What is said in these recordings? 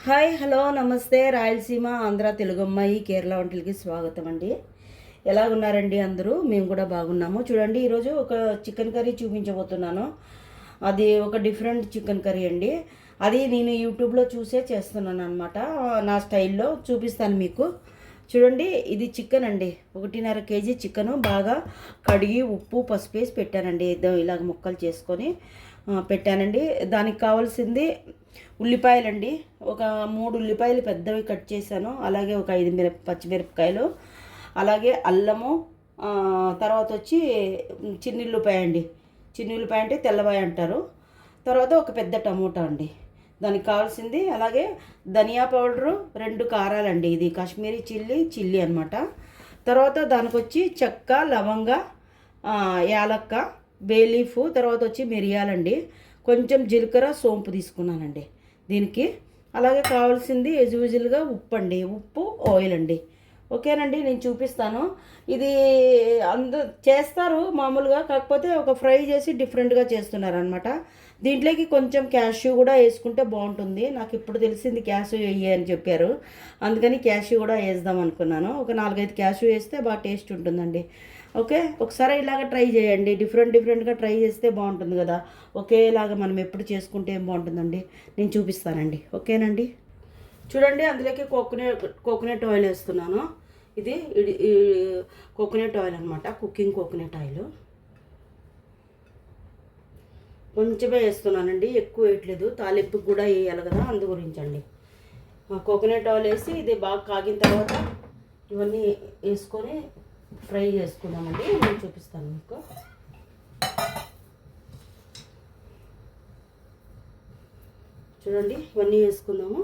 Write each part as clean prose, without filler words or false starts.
Hi hello నమస్తే రాయలసీమ ఆంధ్ర తెలుగు అమ్మాయి కేరళ వంటలకి స్వాగతం అండి. ఎలాగున్నారండి అందరూ? మేము కూడా బాగున్నాము. చూడండి, ఈరోజు ఒక చికెన్ కర్రీ చూపించబోతున్నాను. అది ఒక డిఫరెంట్ చికెన్ కర్రీ అండి. అది నేను యూట్యూబ్లో చూసే చేస్తున్నాను అనమాట. నా స్టైల్లో చూపిస్తాను మీకు. చూడండి, ఇది చికెన్ అండి. 1.5 కేజీ చికెను బాగా కడిగి ఉప్పు పసుపు వేసి పెట్టానండి. ఇలాగ ముక్కలు చేసుకొని పెట్టానండి. దానికి కావాల్సింది ఉల్లిపాయలండి. ఒక 3 ఉల్లిపాయలు పెద్దవి కట్ చేశాను. అలాగే ఒక 5 పచ్చిమిరపకాయలు, అలాగే అల్లము, తర్వాత వచ్చి చిన్నుల్లిపాయ అండి. చిన్నుల్లిపాయ అంటే తెల్లవాయ అంటారు. తర్వాత ఒక పెద్ద టమోటా అండి. దానికి కావాల్సింది, అలాగే ధనియా పౌడరు 2 కారాలండి. ఇది కాశ్మీరీ చిల్లీ అనమాట. తర్వాత దానికి వచ్చి చెక్క, లవంగ, యాలక్క, బేలీఫ్, తర్వాత వచ్చి మిరియాలండి. కొంచెం జీలకర్ర, సోంపు తీసుకున్నానండి దీనికి. అలాగే కావాల్సింది యూజువల్గా ఉప్పు అండి, ఉప్పు, ఆయిల్ అండి. ఓకేనండి, నేను చూపిస్తాను. ఇది చేస్తారు మామూలుగా, కాకపోతే ఒక ఫ్రై చేసి డిఫరెంట్గా చేస్తున్నారనమాట. దీంట్లోకి కొంచెం క్యాష్యూ కూడా వేసుకుంటే బాగుంటుంది. నాకు ఇప్పుడు తెలిసింది క్యాష్యూ వేయి అని చెప్పారు. అందుకని క్యాష్యూ కూడా వేద్దాం అనుకున్నాను. ఒక 4-5 క్యాష్యూ వేస్తే బాగా టేస్ట్ ఉంటుందండి. ఓకే, ఒకసారి ఇలాగ ట్రై చేయండి. డిఫరెంట్గా ట్రై చేస్తే బాగుంటుంది కదా. ఒకేలాగా మనం ఎప్పుడు చేసుకుంటే ఏం బాగుంటుందండి. నేను చూపిస్తానండి. ఓకేనండి, చూడండి, అందులోకి కోకోనట్ ఆయిల్ వేస్తున్నాను. ఇది కోకోనట్ ఆయిల్ అనమాట, కుకింగ్ కోకోనట్ ఆయిల్. కొంచెమే వేస్తున్నానండి, ఎక్కువ వేయట్లేదు. తాలింపుకి కూడా వేయాలి కదా, అందు గురించండి. కోకోనట్ ఆయిల్ వేసి ఇది బాగా కాగిన తర్వాత ఇవన్నీ వేసుకొని ఫ్రై చేసుకుందామండి. నేను చూపిస్తాను మీకు. చూడండి, ఇవన్నీ వేసుకుందాము.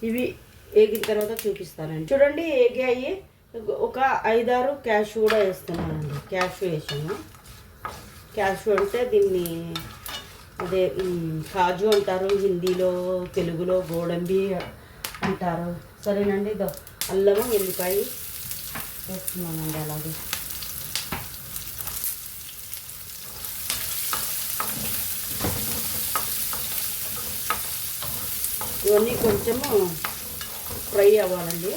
ఇవి వేగిన తర్వాత చూపిస్తానండి. చూడండి, వేగాయి. ఒక 5-6 క్యాష్యూ కూడా వేస్తున్నానండి. క్యాష్యూ వేసాను. క్యాష్యూ అంటే దీన్ని అదే కాజు అంటారు హిందీలో, తెలుగులో గోడంబి అంటారు. సరేనండి, అల్లము, ఎల్లిపాయ వేస్తున్నానండి. అలాగే ఇవన్నీ కొంచెము ఫ్రై అవ్వాలండి.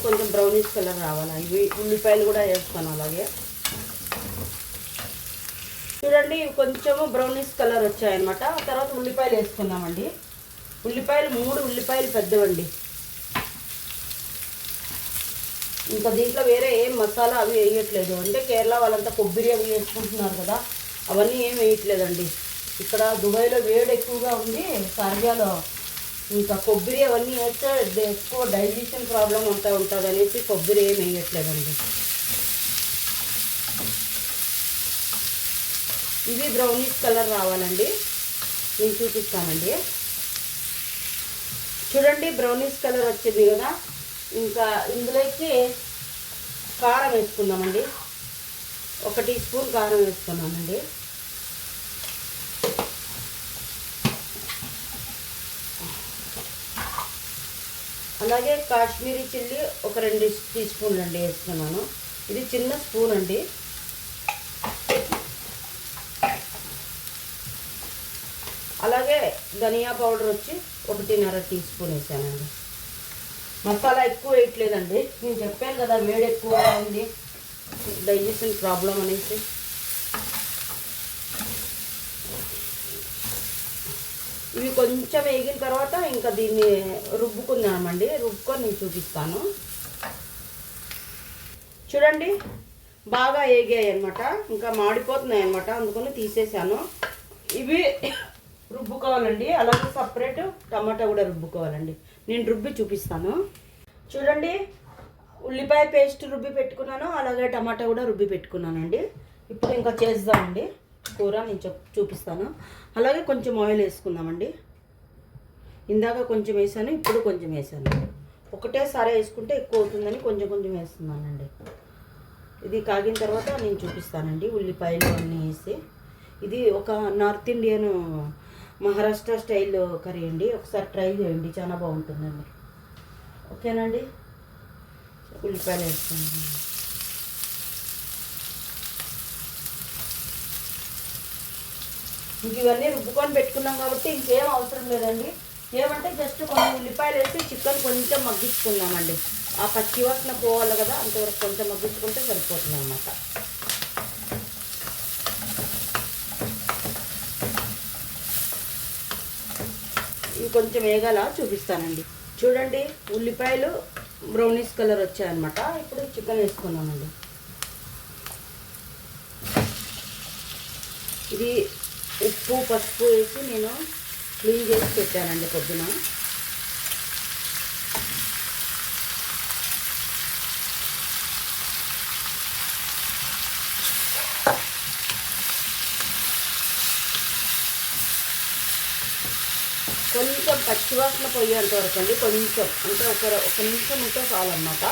కొంచెం బ్రౌనిష్ కలర్ రావాలి. ఇవి ఉల్లిపాయలు కూడా వేస్తాను. అలాగే చూడండి, కొంచెము బ్రౌనిష్ కలర్ వచ్చాయన్నమాట. తర్వాత ఉల్లిపాయలు వేసుకుందామండి. ఉల్లిపాయలు 3 ఉల్లిపాయలు పెద్దవండి. ఇంకా దీంట్లో వేరే ఏం మసాలా అవి వేయట్లేదు. అంటే కేరళ వాళ్ళంతా కొబ్బరి అవి వేసుకుంటున్నారు కదా, అవన్నీ ఏం వేయట్లేదండి. ఇక్కడ దుబాయ్లో వేడి ఎక్కువగా ఉంది, షార్జాలో. ఇంకా కొబ్బరి అవన్నీ వేస్తే ఎక్కువ డైజెషన్ ప్రాబ్లం అంతా ఉంటుంది అనేసి కొబ్బరి ఏం వేయట్లేదండి. ఇవి బ్రౌనిష్ కలర్ రావాలండి. నేను చూపిస్తానండి. చూడండి, బ్రౌనిష్ కలర్ వచ్చింది కదా. ఇంకా ఇందులోకి కారం వేసుకుందామండి. 1 టీ స్పూన్ కారం వేసుకున్నానండి. అలాగే కాశ్మీరీ చిల్లీ ఒక 2 టీ స్పూన్లు అండి వేసుకున్నాను. ఇది చిన్న స్పూన్ అండి. అలాగే ధనియా పౌడర్ వచ్చి 1.5 టీ స్పూన్ వేసానండి. మసాలా ఎక్కువ వేయట్లేదండి. నేను చెప్పాను కదా, వేడి ఎక్కువగా ఉంది, డైజెషన్ ప్రాబ్లం అనేసి. ఇవి కొంచెం వేగిన తర్వాత ఇంకా దీన్ని రుబ్బుకుందామండి. రుబ్బుకొని నేను చూపిస్తాను. చూడండి, బాగా వేగాయి అనమాట. ఇంకా మాడిపోతున్నాయి అనమాట, అందుకని తీసేసాను. ఇవి రుబ్బుకోవాలండి. అలాగే సపరేట్ టమాటా కూడా రుబ్బుకోవాలండి. నేను రుబ్బి చూపిస్తాను. చూడండి, ఉల్లిపాయ పేస్ట్ రుబ్బి పెట్టుకున్నాను. అలాగే టమాటా కూడా రుబ్బి పెట్టుకున్నానండి. ఇప్పుడు ఇంకా చేద్దామండి కూర. నేను చూపిస్తాను. అలాగే కొంచెం ఆయిల్ వేసుకుందామండి. ఇందాక కొంచెం వేసాను, ఇప్పుడు కొంచెం వేసాను. ఒకటేసారి వేసుకుంటే ఎక్కువ అవుతుందని కొంచెం కొంచెం వేస్తున్నానండి. ఇది కాగిన తర్వాత నేను చూపిస్తానండి. ఉల్లిపాయలు అన్నీ వేసి, ఇది ఒక north Indian Maharashtra style curry అండి. ఒకసారి ట్రై చేయండి, చాలా బాగుంటుందండి. ఓకేనండి. ఉల్లిపాయలు వేస్తాను. ఇంక ఇవన్నీ రుబ్బుకొని పెట్టుకున్నాం కాబట్టి ఇంకేం అవసరం లేదండి. ఏమంటే జస్ట్ కొన్ని ఉల్లిపాయలు వేసి చికెన్ కొంచెం మగ్గించుకుందామండి. ఆ పచ్చి వాసన పోవాలి కదా, అంతవరకు కొంచెం మగ్గించుకుంటే సరిపోతుంది అన్నమాట. ఇవి కొంచెం వేగాల చూపిస్తానండి. చూడండి, ఉల్లిపాయలు బ్రౌనిష్ కలర్ వచ్చాయన్నమాట. ఇప్పుడు చికెన్ వేసుకున్నామండి. ఇది ఉప్పు పసుపు వేసి నేను క్లీన్ చేసి పెట్టానండి పొద్దున. కొంచెం పచ్చివాసన పోయేంత వరకు అండి, కొంచెం అంటే ఒక నిమిషం ఉంటే చాలన్నమాట.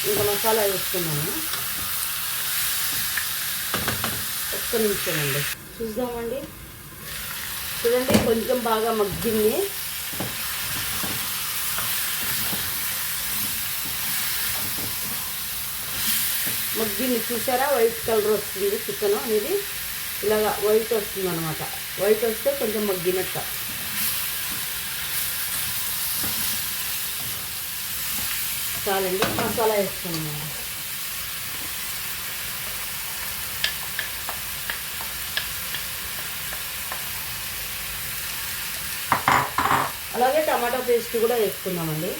ఇంకా మసాలా వేసుకున్నాను. ఒక్క నిమిషం అండి, చూద్దామండి. చూడండి, కొంచెం బాగా మగ్గింది. చూసారా, వైట్ కలర్ వస్తుంది చికెన్ అనేది. ఇలాగా వైట్ వస్తుంది అనమాట. వైట్ వస్తే కొంచెం మగ్గినట్టు. చాలండి, మసాలా వేసుకున్నాను. అలాగే టమాటా పేస్ట్ కూడా వేసుకుందామండి.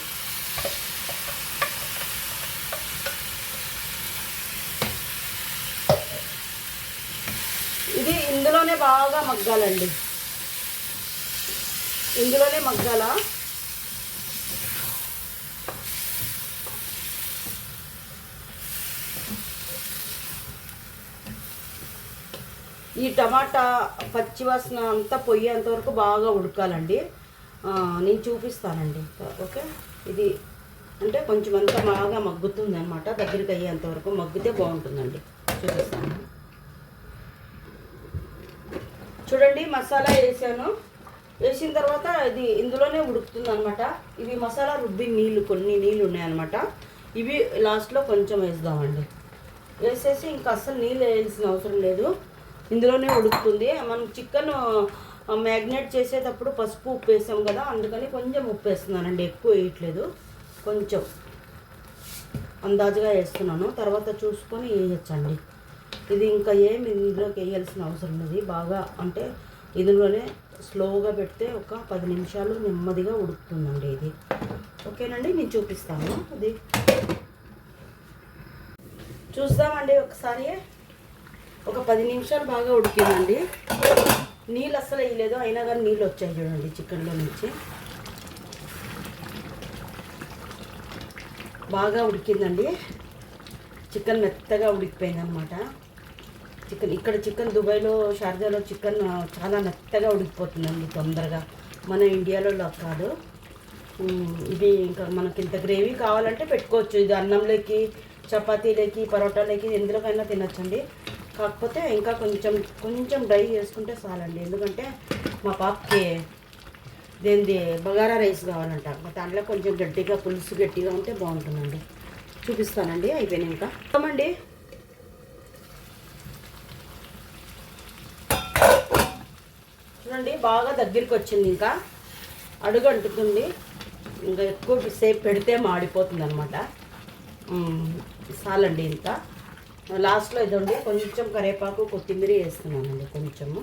ఇది ఇందులోనే బాగా మగ్గాలండి, ఇందులోనే మగ్గాల. ఈ టమాటా పచ్చివాసన అంతా పోయేంత వరకు బాగా ఉడకాలండి. నేను చూపిస్తానండి. ఓకే, ఇది అంటే కొంచెం అంతా బాగా మగ్గుతుంది అనమాట. దగ్గరికి అయ్యేంత వరకు మగ్గితే బాగుంటుందండి. చూపిస్తాను. చూడండి, మసాలా వేసాను. వేసిన తర్వాత ఇది ఇందులోనే ఉడుకుతుంది అనమాట. ఇవి మసాలా రుబ్బి కొన్ని నీళ్ళు ఉన్నాయన్నమాట. ఇవి లాస్ట్లో కొంచెం వేద్దామండి. వేసేసి ఇంకా అస్సలు నీళ్ళు వేయాల్సిన అవసరం లేదు, ఇందులోనే ఉడుకుతుంది. మనం చికెన్ మ్యాగ్నేట్ చేసేటప్పుడు పసుపు ఉప్పు వేసాం కదా, అందుకని కొంచెం ఉప్పు వేస్తున్నానండి, ఎక్కువ వేయట్లేదు. కొంచెం అందాజుగా వేస్తున్నాను, తర్వాత చూసుకొని వేయచ్చండి. ఇది ఇంకా ఏమి ఇందులోకి వేయాల్సిన అవసరం లేదు. బాగా అంటే ఇందులోనే స్లోగా పెడితే ఒక 10 నిమిషాలు నెమ్మదిగా ఉడుకుతుందండి ఇది. ఓకేనండి, నేను చూపిస్తాను. అది చూద్దామండి ఒకసారి. ఒక 10 నిమిషాలు బాగా ఉడికిందండి. నీళ్ళు అస్సలు వేయలేదు, అయినా కానీ నీళ్ళు వచ్చాయి చూడండి చికెన్లో నుంచి. బాగా ఉడికిందండి. చికెన్ మెత్తగా ఉడికిపోయింది అనమాట. చికెన్ దుబాయ్లో షార్జాలో చికెన్ చాలా మెత్తగా ఉడికిపోతుందండి తొందరగా, మన ఇండియాలో కాదు. ఇది ఇంకా మనకి ఇంత గ్రేవీ కావాలంటే పెట్టుకోవచ్చు. ఇది అన్నంలోకి, చపాతీలోకి, పరోటాలోకి ఎందులోకైనా తినచ్చండి. కాకపోతే ఇంకా కొంచెం డ్రై చేసుకుంటే చాలండి. ఎందుకంటే మా పాపకి దేనిది బగారా రైస్ కావాలంట. దాంట్లో కొంచెం గట్టిగా పులుసు గట్టిగా ఉంటే బాగుంటుందండి. చూపిస్తానండి అయిపోయినాయి. ఇంకా చూద్దామండి. చూడండి, బాగా దగ్గరికి వచ్చింది. ఇంకా అడుగు అంటుతుంది. ఇంకా ఎక్కువ సేపు పెడితే మాడిపోతుంది అనమాట. చాలండి. ఇంకా లాస్ట్లో ఇదండి కొంచెం కరివేపాకు కొత్తిమీర వేస్తున్నానండి. కొంచెము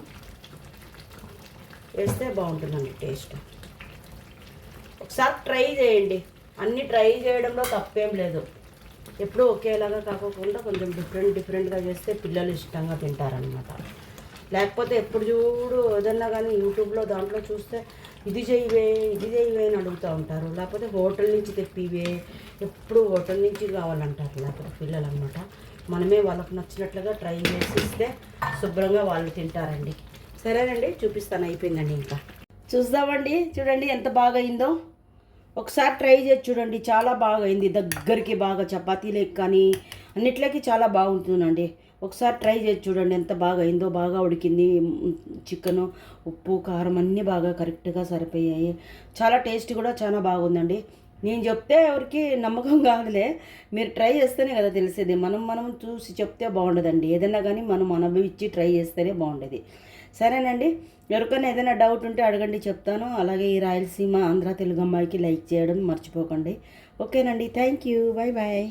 వేస్తే బాగుంటుందండి టేస్ట్. ఒకసారి ట్రై చేయండి. అన్నీ ట్రై చేయడంలో తప్పేం లేదు. ఎప్పుడూ ఒకేలాగా కాకుండా కొంచెం డిఫరెంట్గా చేస్తే పిల్లలు ఇష్టంగా తింటారనమాట. లేకపోతే ఎప్పుడు చూడు ఏదన్నా కానీ యూట్యూబ్లో దాంట్లో చూస్తే ఇది చేయవే అని అడుగుతూ ఉంటారు. లేకపోతే హోటల్ నుంచి తెప్పివే, ఎప్పుడు హోటల్ నుంచి కావాలంటారు లేకపోతే పిల్లలు అనమాట. మనమే వాళ్ళకు నచ్చినట్లుగా ట్రై చేసి ఇస్తే శుభ్రంగా వాళ్ళు తింటారండి. సరేనండి, చూపిస్తాను. అయిపోయిందండి. ఇంకా చూద్దామండి. చూడండి ఎంత బాగా అయిందో. ఒకసారి ట్రై చేసి చూడండి, చాలా బాగా అయింది. దగ్గరికి బాగా చపాతీలకు కానీ అన్నిట్లకి చాలా బాగుంటుందండి. ఒకసారి ట్రై చేసి చూడండి ఎంత బాగా అయిందో. బాగా ఉడికింది చికెను, ఉప్పు కారం అన్నీ బాగా కరెక్ట్గా సరిపోయాయి. చాలా టేస్ట్ కూడా చాలా బాగుందండి. నేను చెప్తే ఎవరికి నమ్మకం కాదులే, మీరు ట్రై చేస్తేనే కదా తెలిసేది. మనం చూసి చెప్తే బాగుండదండి. ఏదైనా కానీ మనం అనుభవించి ట్రై చేస్తేనే బాగుండేది. సరేనండి, ఎవరికైనా ఏదైనా డౌట్ ఉంటే అడగండి, చెప్తాను. అలాగే ఈ రాయలసీమ ఆంధ్ర తెలుగు అమ్మాయికి లైక్ చేయడం మర్చిపోకండి. ఓకేనండి, థ్యాంక్ యూ, బాయ్ బాయ్.